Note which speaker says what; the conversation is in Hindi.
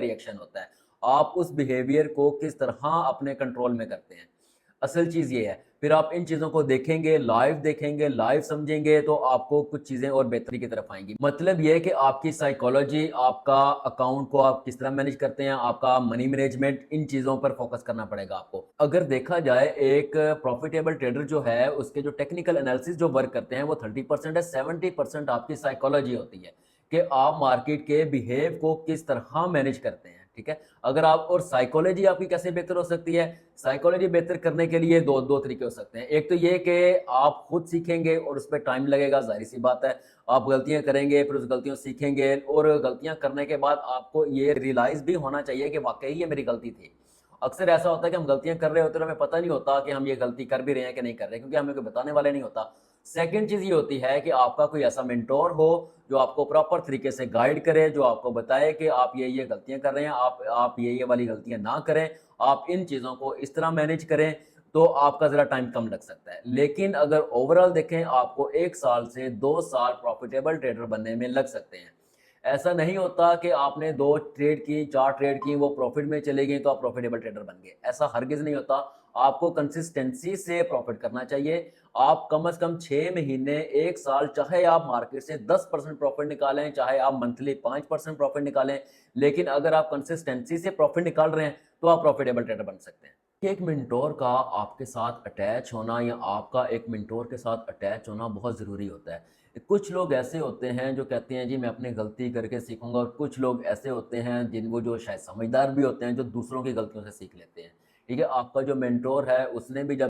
Speaker 1: रिएक्शन होता है। आप उस बिहेवियर को किस तरह अपने कंट्रोल में करते हैं। असल चीज़ ये है। फिर आप इन चीज़ों को देखेंगे, लाइव समझेंगे तो आपको कुछ चीज़ें और बेहतरी की तरफ आएँगी। मतलब ये है कि आपकी साइकोलॉजी, आपका अकाउंट को आप किस तरह मैनेज करते हैं, आपका मनी मैनेजमेंट, इन चीज़ों पर फोकस करना पड़ेगा आपको। अगर देखा जाए एक प्रॉफिटेबल ट्रेडर जो है, उसके जो टेक्निकल एनालिसिस जो वर्क करते हैं वो 30% है, 70% आपकी साइकोलॉजी होती है कि आप मार्केट के बिहेव को किस तरह मैनेज करते हैं, ठीक है? अगर आप और साइकोलॉजी आपकी कैसे बेहतर हो सकती है? साइकोलॉजी बेहतर करने के लिए दो तरीके हो सकते हैं। एक तो ये कि आप खुद सीखेंगे और उस पे टाइम लगेगा, ज़ाहिर-सी बात है। आप गलतियाँ करेंगे, फिर उस गलतियों से सीखेंगे और गलतियाँ करने के बाद आपको ये रियलाइज़ भी होना चाहिए कि वाक़ई ये मेरी गलती थी। अक्सर ऐसा होता है कि हम गलतियाँ कर रहे होते हैं और हमें पता नहीं होता कि हम ये गलती कर भी रहे हैं कि नहीं कर रहे, क्योंकि हमें कोई बताने वाले नहीं होता। सेकंड चीज़ ये होती है कि आपका कोई ऐसा मेंटर हो, जो आपको प्रॉपर तरीके से गाइड करे, जो आपको बताए कि आप ये गलतियाँ कर रहे हैं, आप ये वाली गलतियाँ ना करें, आप इन चीज़ों को इस तरह मैनेज करें, तो आपका ज़रा टाइम कम लग सकता है। लेकिन अगर ओवरऑल देखें, आपको 1 साल से 2 साल प्रॉफिटेबल ट्रेडर बनने में लग सकते हैं। ऐसा नहीं होता कि आपने 2 ट्रेड की, 4 ट्रेड की, वो प्रॉफिट में चली गई तो आप प्रॉफिटेबल ट्रेडर बन गए। ऐसा हरगिज़ नहीं होता। आपको कंसिस्टेंसी से प्रॉफिट करना चाहिए। आप कम से कम 6 महीने, 1 साल, चाहे आप मार्केट से 10% प्रॉफिट निकालें, चाहे आप मंथली 5% प्रॉफिट निकालें, लेकिन अगर आप कंसिस्टेंसी से प्रॉफिट निकाल रहे हैं, तो आप प्रॉफिटेबल ट्रेडर बन सकते हैं। एक मेंटोर का आपके साथ अटैच होना या आपका एक मेंटोर के साथ अटैच होना बहुत ज़रूरी होता है। कुछ लोग ऐसे होते हैं जो कहते हैं जी मैं अपनी गलती करके सीखूँगा, और कुछ लोग ऐसे होते हैं जिनको जो शायद समझदार भी होते हैं, जो दूसरों की गलतियों से सीख लेते हैं। ठीक है? आपका जो मेंटोर है उसने भी जब